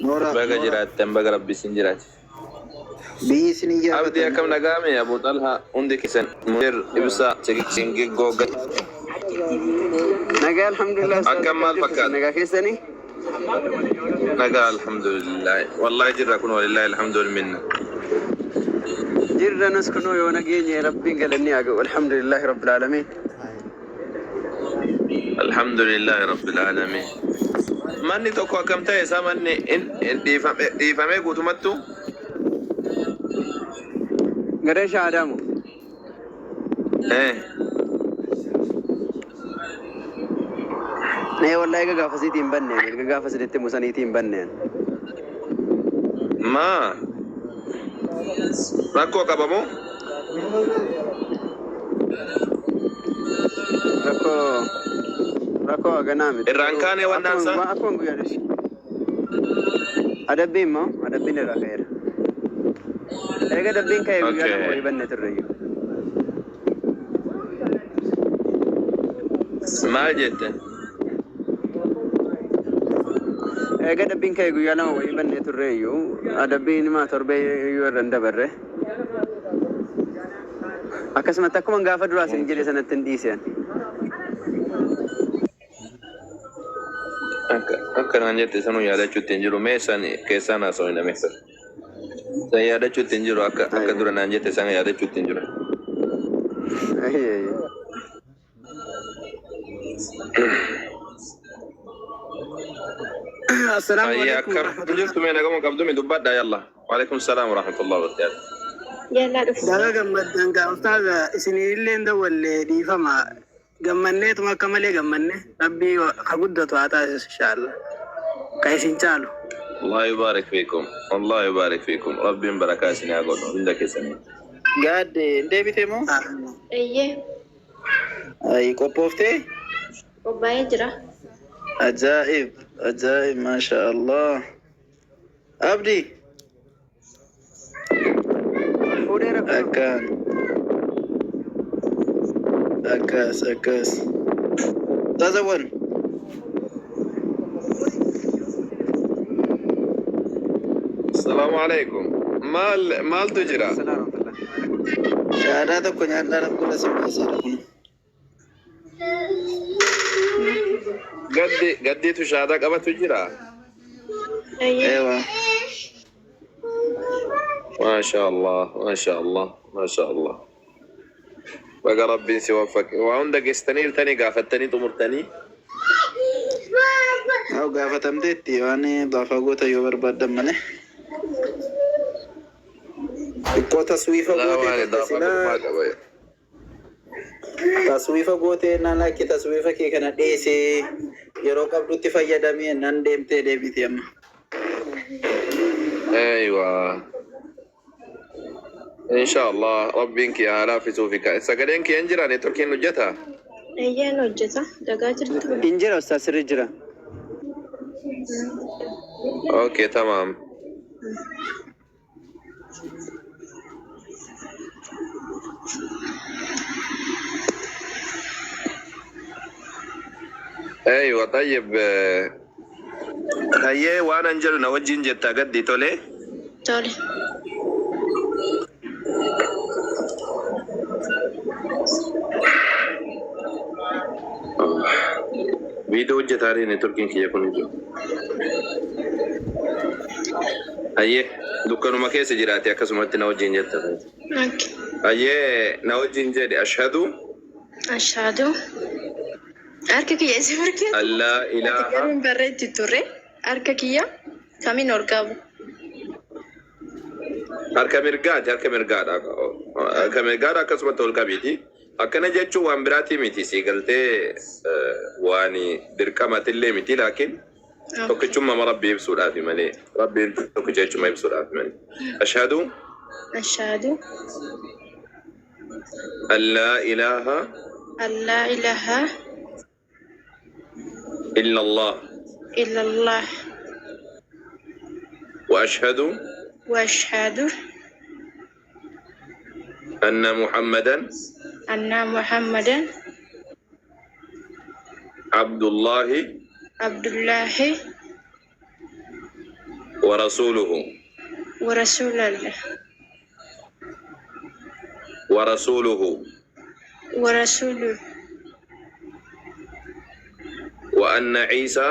نورا بقى جرات تنبقى ربي سنجرات بيسني يا أبدي كم نقامي يا أبو طلحة عندك سن مدير إبسا تجيك سنجي جوجل نقال الحمد لله أكمل فكات نقال كيسني نقال الحمد لله والله جرا كن ولله الحمد لله جرنا نسكنوا ونقين يا ربي قال إني أقول الحمد لله رب العالمين الحمد لله رب العالمين ماني توكو كم تاي سامني إن ديفامي قوتمتو قريش آدمو إيه إيه والله إيجا قافزيتين بنين إيجا قافزيتين مسانيتين بنين ما ركو كبابو ركو أغنامي الرانكاني والناسا ما أكون قيادش أدبين ما أدبين الأخير إيجا دبين كاي قيادة ويبنة الرجل ما جيت إيجا دبين كاي قيادة ويبنة الرجل أدبين ما تربي يورن دبره akkasumatti akkuma gaafa duraa isin jedhe sanatti hin dhiisan. Akkanaan jette sanuu yaadachuutti hin jiru meeshaan keessaan haasa'u hin dhameessa. San yaadachuutti hin jiru akka dura naan jette sana yaadachuutti hin jiru. Assalaamu alaikum. Akkam jirtu mee nagamoo qabdu mi dubbadhaa yalla. Waalaikum salaam wa rahmatullahi wa barakatuh. Daga gammadan ga ustaza isinillee ndawallee dhiifama gammanneetuma akka malee gammanne rabbii ka guddatu haa taasisu inshallah ka isin caalu. الله يبارك فيكم الله يبارك فيكم ربي بركة سنة أقول عندك سنة قاعد ديبي تيمو ايه أي كوبوفتي وبايجرا عجائب عجائب ما شاء الله أبدي أكان أكاس تزون السلام عليكم مال تجرى شهاداتك كن عندنا كل سنة سنة قدي تشهادك أبا تجرى أيوة ما شاء الله ما شاء الله ما شاء الله بقى ربي سيوفق وعندك استنيل تاني قافتني تمرتني أو قافة مدتي واني ضعفة قوتا يوبر بعد منه قوتا سويفة قوتا taswiifa gootee naan akka taswiifa kee kana dheesee yeroo qabdutti fayyadamee nan deemtee deebiti amma. أيوة إن شاء الله ربك يا رافي سوفيك سكرينك ينجرا نتركين نجتها ايه نوجتا دقاتر Injira ustaz sirri jira. أوكي تمام أيوة طيب هي وانا انجل نوجين جتا قدي تولي تولي فيديو جتاري نتركين كي يكون جو هي دكانو ما كيس جراتي اكسمت نوجين جتا اوكي هي نوجين جدي اشهد اشهد اركك يا سفرك لا اله تكلم بريت توري اركك يا كمين اورغابو harka mirgaadha akkasuma tol qabiti akkana jechuun waan biraati miti si galtee waan dirqamatillee miti laakiin tokkichummaa rabbii ibsuudhaaf malee rabbiin tokkicha jechuun ibsuudhaaf malee ashhadu an laa ilaaha illa Allah wa ashhadu أن محمدا عبد الله ورسوله ورسول الله ورسوله ورسوله وأن عيسى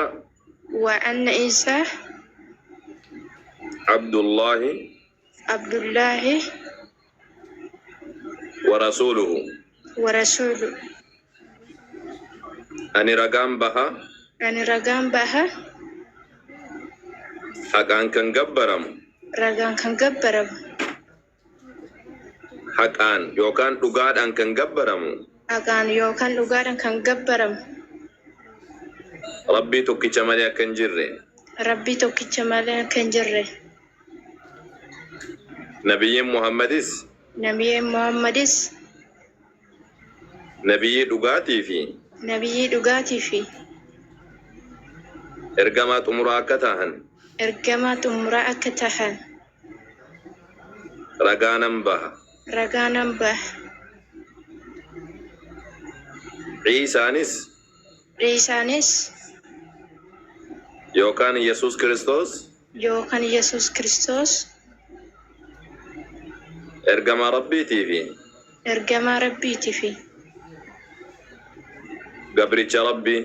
وأن عيسى عبد الله عبد الله ورسوله ورسوله أن رقام بها أن رقم بها حقان كان قبرم رقم كان قبرم حقان يوكان لقاد أن كان قبرم أكان يوكان لغارن كان قبرم ربي توكي جماليا كان جري ربي توكي جمالين كان جره نبي محمدس نبي محمدس نبي لقاتي في نبي دغاتي في إرقامات مراكتهن إرجمات امرأة كتهن رقانم بها رقانا به عيسانس عيسانس يوكان يسوس كريستوس يوكان يسوس كريستوس إرقام ربي تيفي إرجما ربي تفي قبرتش ربي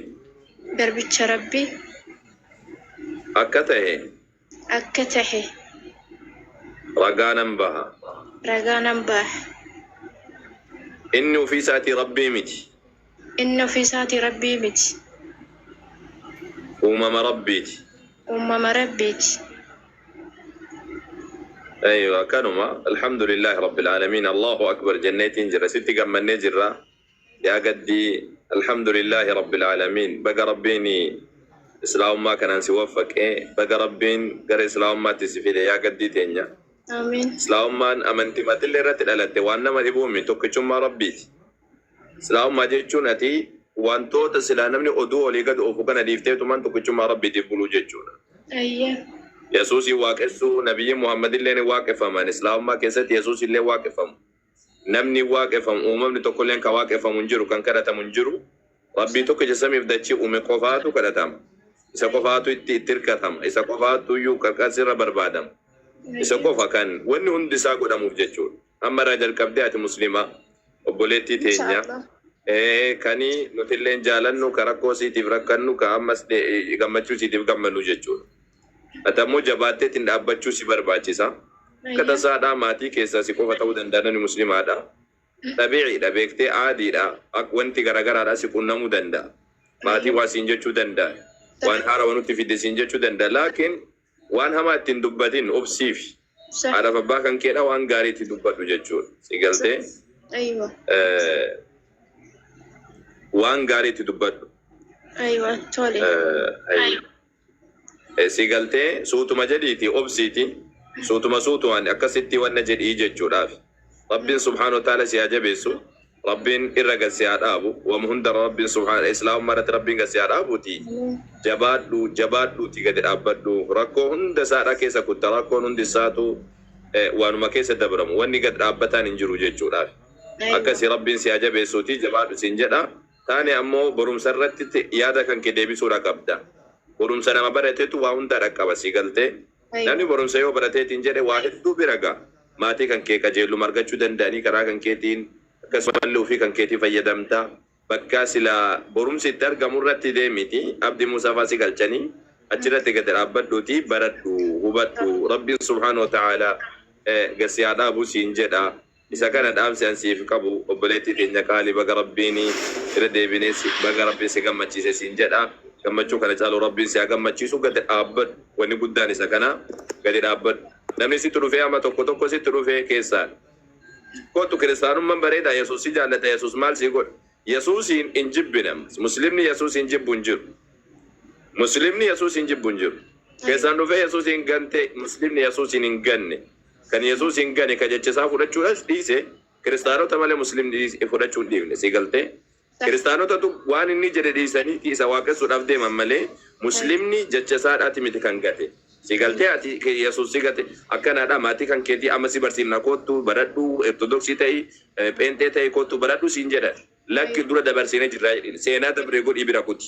بربتش ربي أكته أكته رقانم بها رقانا به إنه في ساتي ربي متي إنه في سات ربي مت ربيتي أمم ربيت أيوة كانوا الحمد لله رب العالمين الله أكبر جنات جرى ستي قم النجرة يا قدي الحمد لله رب العالمين بقى ربيني إسلام ما كان سوفك بقى ربين قال إسلام ما تسفيلي يا قدي تينيا آمين إسلام ما أمنتي ما تلي رتل ألت وأنا ما يبومي توكي ما ربيتي إسلام ما جيتشون أتي وانتو تسلا نمني أدو ولي قد أفقنا ديفتي تمان توكي ما ربيتي بلو جيتشون أيه يسوسي واقفو نبي محمد اللي واقف من إسلام ما كيست يسوسي اللي واقف نمني واقف أمم تقولين كواقف منجرو كان كرة منجرو ربي توكي جسمي بدأتي أمي قفاتو كرتام إسا قفاتو تركتام إسا قفاتو يو كركاسر بربادم إسا قفا كان وإن هندي ساقو دمو بجتشون أما رجل كبدات مسلمة وبوليتي تينيا كاني نتلين جالنو كراكو سيتي فركنو كأمس غمچو سيتي غمنو جتشون أتمو جباتي تندابچو سي برباچيسا كتا سادا ماتي كيسا سي قفا تاو دندانني مسلمة دا طبيعي دا بيكتي عادي دا أكوانتي غرغر دا سي كنمو دندا ماتي واسين جتشو دندا وان حارا ونوتي في دسين جتشو دندا لكن وان هما تندبتين أبسيف صح على فباكن كده وان غاري تدبتو جتشون سيقلتي أيوة وان غاري تدبتو أيوة تولي سيقلتي سوتو مجديتي أبسيتي سوتو مسوتو وان أكسيتي وان جدي جتشو رافي ربين سبحانه وتعالى سياجبسو ربين إرقى سيادابو ومهندر ربين سبحانه الإسلام مرت ربين سيادابو تي جبادو تي قد أبدو ركو هند سارا كيسا كنت ركو هند ساتو وانما كيسا دبرم واني قد أبتان انجرو جيتشو رافي أكسي ربين سياجبسو تي جبادو سنجدا تاني أمو بروم سرت يادا كان كدبي سورة كبدا بروم سنة ما برتتو وهند ركا سيقلتي ناني بروم سيو برتت انجري واحد دو برقا ماتي كان كيكا جيلو مرقچو دنداني كرا كان كيتين كسمالو في كان كيتي فيدمتا بكا سلا برومسي ترغا مرتي ديميتي عبد موسى فاسي قالچني اچرتي قدر ابدوتي بردو وبدو ربي سبحانه وتعالى غسيادا ابو سينجدا إذا كان دام سينسي في كابو وبلتي تنيا قالي بغا ربيني ردي بنسي بغا ربي سيغمچي سينجدا غمچو كان چالو ربي سيغمچي سو قدر ابد وني غداني سكنا قدر ابد namni si turufe ama tokko si turufe keessaan kootu kiristaanummaan bareeda yesuusi jaallata yesuus maal si godha yesuusiin hin jibbinam muslimni yesuusiin jibbu hin jiru muslimni yesuusiin jibbu hin jiru keessaan dhufe yesuusiin gante muslimni yesuusiin hin ganne kan yesuusiin gane ka jechisaa fudhachuudhaas dhiise kiristaanota malee muslimni fudhachuu hin dhiifne si galtee kiristaanotatu waan inni jedhe dhiisanii isa waaqessuudhaaf deeman malee muslimni jechisaadhaati miti kan gate sigalte ati yesus sigate akana da mati kan keti amasi barsinna kotu baradu orthodoxi tai pente tai kotu baradu sinjeda lakki dura da barsine jirra sena da brego ibira kuti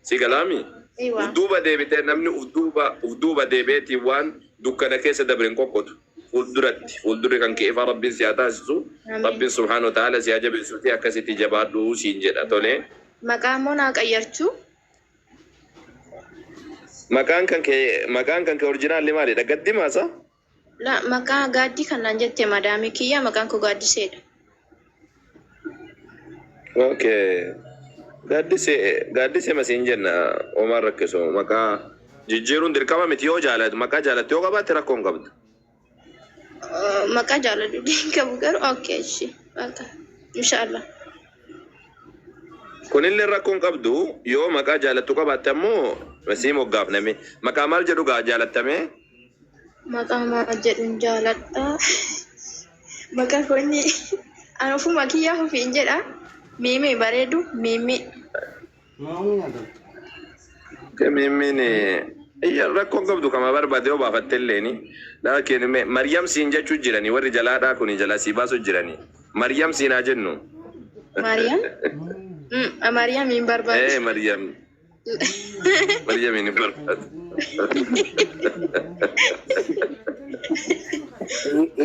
سيقلامي أيوة ufduuba deebitee namni ufduuba deebeetii waan dukkana keessa dabren qoqqotu fuuldurri kan kee ifa rabbiin si haa taasisu rabbiin subhaanahu wa ta'ala si haa jabeessuuti akkasitti jabaadhu siin jedha tolee. maqaan moo naa qayyarchuu? Maqaan kan kee orjinaalli maalidha? Gaddimaasa? La maqaa gaaddii kan naan jette madaami kiyya maqaan koo gaaddiseedha. Okay. Gaaddisee masiin jenna Omar rakkisu maqaa jijjiiruun dirqama miti yoo jaalatu maqaa jaalatti yoo qabaatte rakkoo hin qabdu. Maqaa jaalladhu qabu garuu okay ishi inshallah. Kunillee rakkoo hin qabdu yoo maqaa jaalattu qabaatte ammoo masii moggaafname maqaa maal jedhu gaa jaalattame? Maqaa maal jedhuun jaaladha. Maqaa koonni ani ofuma kiyyaa ofiin jedha. Mimi bareedu Mimi. Mimiin rakkoon qabdu kama barbaade yoo baafattelleeni. Laakiin Maryam siin jechuu jiranii warri jalaadhaa kuni jala sii baasu jiranii. Maryam siin haa jennu. Maryam? Maryam hin barbaadu. Maryam. Maryam hin barbaadu.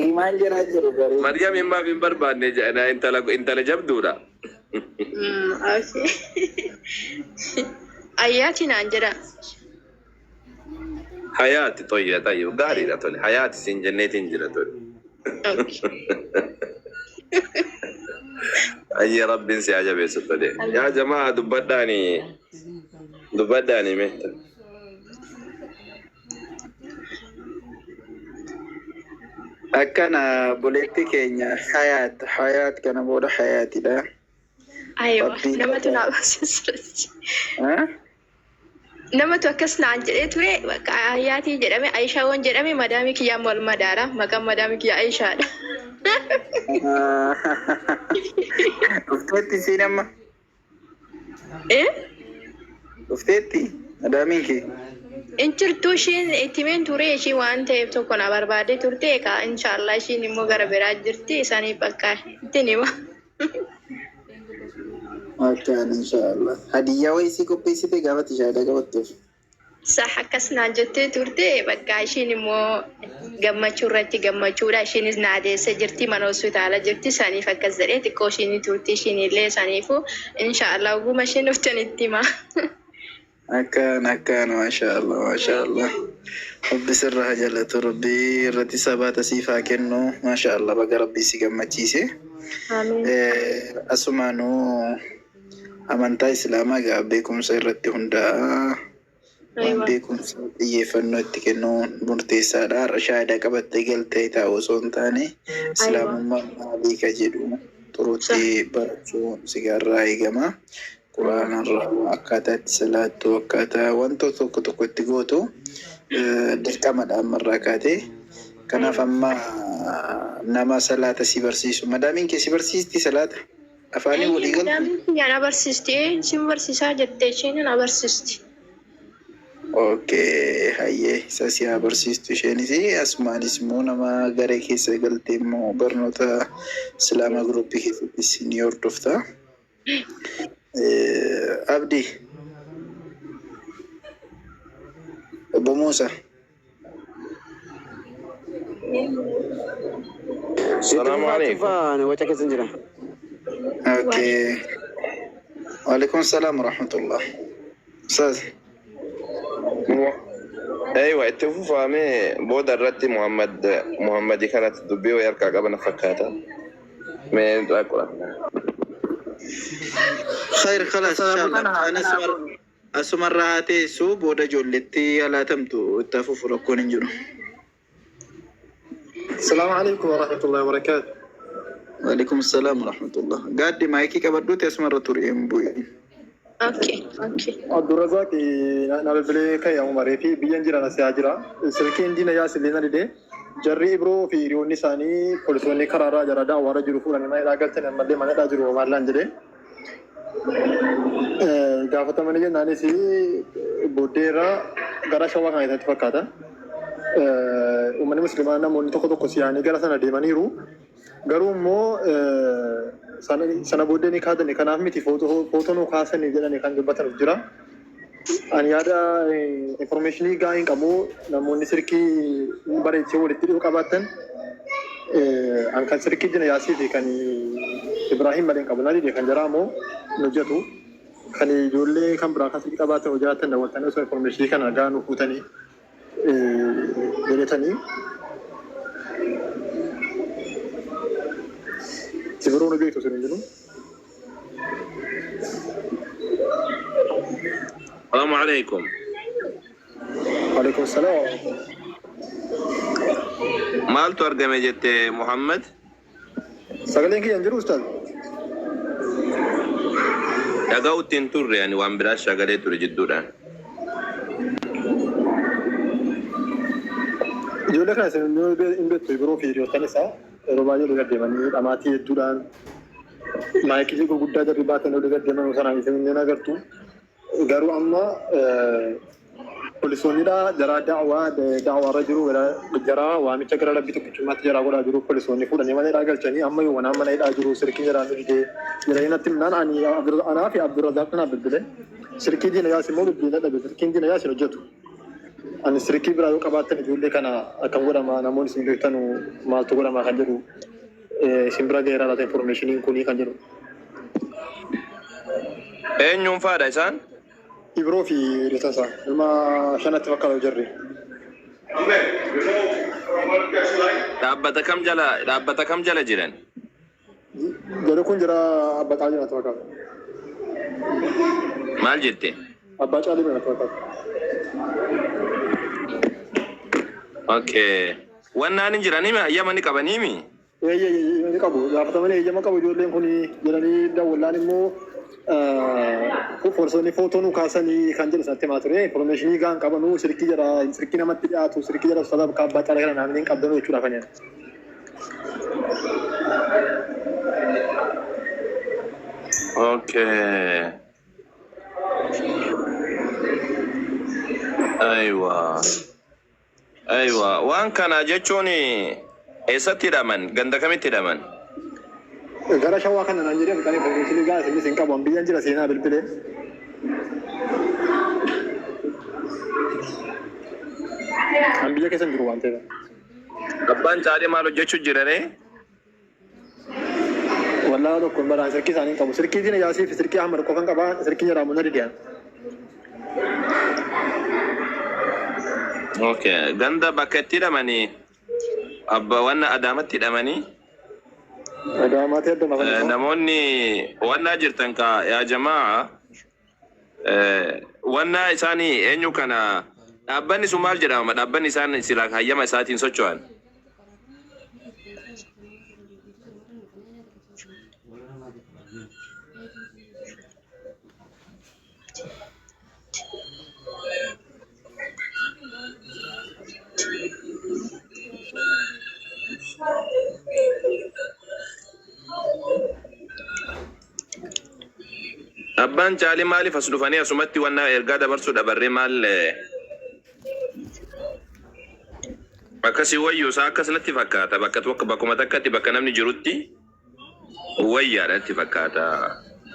Imaan jiraa jiru garuu. Maryam hin barbaadne intala jabduudha. Okay. Ayyaati naan jedha. Hayaati toyya tayyuu gaariidha tole. Hayaati siin jenneetiin jira tole. Ayya rabbiin si haa jabeessu tole. Yaa jamaa dubbadhaanii meetta. Akkana buleetti keenya hayaat kana booda hayaatidha. Aywa namatu naa barsiisirratti. Namatu akkas naan jedhee ture Ayyaatii jedhame Aishaawwan jedhame madaami kiyyaa wal madaara maqaan madaami kiyyaa Aishaadha. Dhufteetti siin amma? Dhufteetti madaamiin kee? Inchirtuu ishiin ittimeen ture ishii waan ta'eef tokko na barbaade turte egaa inshaallah ishiin immoo gara biraa jirti isaaniif bakka ittiin hima. Akkaan inshaallah. Hadiyyaa wayii si qopheessite gaafatti shaayidaa qabattuuf. Sax akkas naan jettee turte bakka ishiin immoo gammachuu irratti gammachuudha ishiinis na adeessa jirti mana hospitaala jirti isaaniif akkas jedhee xiqqoo ishiin turti ishiin illee isaaniifu inshaallah oguma ishiin dhuftan itti hima. Akkaan maashaallah. Rabbi sirra haa jaalatu rabbi irratti sabaata siif haa kennu maashaallah baga rabbi si gammachiise. Asumaanuu amantaa islaamaa egaa beekumsa irratti hundaa'a. Beekumsa xiyyeeffannoo itti kennuun murteessaadha. Har'a shaayidaa qabattee galtee taa'u osoo hin taane islaamummaa maalii ka jedhu xuruutti barachuun sigaarraa eegama. Quraanarraa akkaataa itti salaattu akkaataa wantoota tokko itti gootu dirqamadha ammarraa kaatee. Kanaaf amma nama salaata si barsiisu. Madaamiin kee si barsiisti salaata? Afaanii walii galu? Madaamiin kiyyaa na barsiisti. Isin barsiisaa jettee isheen na barsiisti. Okay, hayyee isa si haa barsiistu isheenis asumaanis immoo nama garee keessa galtee immoo barnoota islaamaa guruppii keessattis ni hordofta. Abdii Obbo Muusaa. Salaamu alaikum. Wacha keessa jira. Okay. Waalaikum salaam wa rahmatullah. Ustaz. Aywa itti fufaamee booda irratti Muhammadi kanatti dubbii wayii harkaa qabana fakkaata. Mee qoran. Khayr khalaas inshallah. Asumarraa haa teessu booda ijoolletti alaatamtu itti fufu rakkoon hin jiru. السلام عليكم ورحمة الله وبركاته. وعليكم السلام ورحمة الله. قاعد مايكي كبردو تسمى رتوريم بوي. Okay. عبد الرزاق نال بلي كي عمري في بينجرا نسياجرا سلكين دينا يا سلينا لدي جري برو في ريوني ساني كولسوني كرارا جرادا وارا جروفورا نما راغتن مدي من دا جرو مالان جدي غافتا من ناني سي بوديرا غرا شوا كان تفكاتا ummanni muslimaa namoonni tokko siyaanii gara sana deemaniiru garuu immoo sana booddee ni kaatani kanaaf miti footoo nu kaasanii jedhanii kan dubbatan jira Ani yaada informationii gahaa hin qabu namoonni sirkii bareechee walitti dhiyoo qabaatan an kan sirkii jina yaasii fi kan Ibrahim malee hin qabu nadi kan jaraamoo hojjetu kan ijoollee kan biraa kan sirkii qabaatan hojjetan daawwatanii osoo informationii kana gahaa nu fuutanii jedhetanii sibiroo nu beektu sirriin jiru. السلام عليكم. وعليكم السلام. مال ترجم جت محمد؟ سأقولين كي أنجلو أستاذ. يقاو تنتور يعني وان براش شغالة توري جدودا. جولة كنا سنقول إن بيت يبرو في ريو تنسا رباجو لقد دمني أماتي جدودان ما يكيجي كو قدّا جري باتن لقد دمن وسنا يسمينا قرتو garuu amma poolisoonnidha jaraa da'waa jiru jaraa waamicha gara rabbii tokkichummaatti jaraa godhaa jiru poolisoonni fuudhanii mana hidhaa galchanii amma yoo wanaan mana hidhaa jiru sirkii jaraa nu fidee jireenyatti minaan anaa fi Abdurrazaaq kana bilbile sirkii diina yaas immoo bilbila dhabe sirkiin diina yaas hin hojjetu ani sirkii biraa yoo qabaattan ijoollee kana akkam godhama namoonni isin beektanu maaltu godhama kan jedhu isin bira gaheeraa laata informationiin kunii kan jedhu. Eenyuun faadha isaan? Ibroo fi Ritasaa ilma shanatti fakkaatu jirri. Dhaabbata kam jala jiran? Jara kun jira abbaa caalii natti fakkaatu. Maal jette? Abbaa caalii natti fakkaatu. Okay. Wannaan hin jiranii ayyama ni qabanii mi? Ni qabu. Gaafatamanii ayyama qabu ijoolleen kun jedhanii daawwallaan immoo poolisoonni footoo nu kaasanii kan jedhu sanatti himaa ture informationii gahaan qabanu sirkii jira sirkii namatti dhiyaatu sirkii jira uffata bakka abbaa caalaa kana naamni hin qabdanu jechuudha kan jedhu. Okay. Aywa. Waan kana jechuun eessatti hidhaman? Ganda kamitti hidhaman? Gara shawaa kana naan jedhee fixanii informationii gahaa isinis hin qabu biyyaan jira seenaa bilbilee. An biyya keessa hin jiru waan ta'eef. Abbaan caalii maal hojjechuu jiranii? Wallaa tokko hin baraan sirkii isaanii hin qabu. Sirkii diina yaasii fi sirkii Ahmad qofan qabaa sirkii jedhamu na didiyaan. Okay. Ganda bakka itti hidhamanii abba wanna adaamatti hidhamanii namoonni wannaa jirtan ka yaa jamaa wannaa isaanii eenyu kana dhaabbanni sun maal jedhama dhaabbanni isaan silaa hayyama isaatiin socho'an Abbaan caalii maaliif as dhufanii asumatti wanna ergaa dabarsuu dabarree maal akkasii wayyuu isaa akkasumatti fakkaata bakka tokko bakkuma takkatti bakka namni jirutti wayyaadhatti fakkaata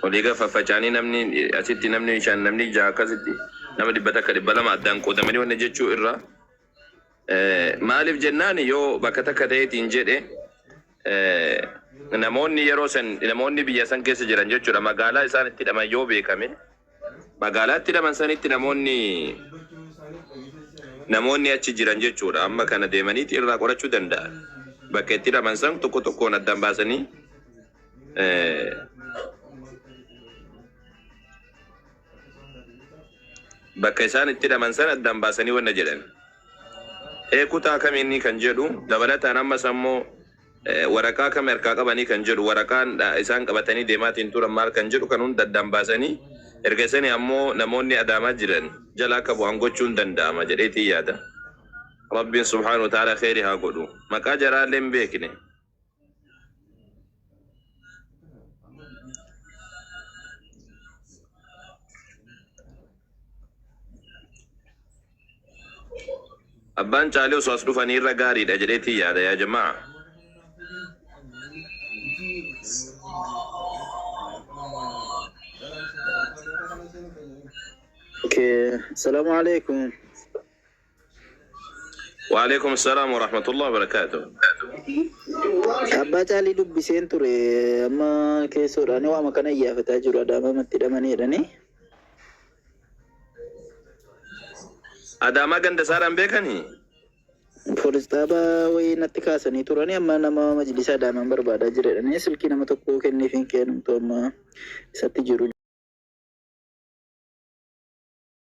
oliiga faffacaanii namni asitti namni shan namni jaha akkasitti nama 100 addaan qoodamanii wanna jechuu irra maaliif jennaan yoo bakka takka ta'eetiin jedhe namoonni yeroo san namoonni biyya san keessa jiran jechuudha magaalaa isaan itti hidhaman yoo beekame magaalaa itti hidhaman sanitti namoonni achi jiran jechuudha amma kana deemaniiti irraa qorachuu danda'an bakka itti hidhaman san tokko tokkoon addaan baasanii bakka isaan itti hidhaman san addaan baasanii wanna jedhan kutaa kamiinni kan jedhu dabalataan ammas ammoo waraqaa kam harkaa qabanii kan jedhu waraqaan isaan qabatanii deemaatiin turan maal kan jedhu kan hunda addaan baasanii erga isanii ammoo namoonni adaamaa jiran jala akka bu'an gochuun danda'ama jedheetii yaada. Rabbiin subhaanahu wa ta'ala khayrii haa godhu. Maqaa jaraallee hin beekne. Abbaan caalii osoo as dhufanii irra gaariidha jedheetii yaada yaa jamaa. Okay, السلام عليكم. وعليكم السلام ورحمة الله وبركاته. أبا جالي دبي سنتوري أما كيسور أنا وما كان إياه فتاجر ada ما تدمني رني. Ada ma ganda saran bekani. Polistaba way natikasani turani amma nama majlisa da member bada jire ne silki nama tokko kenne finken to ma satti jiru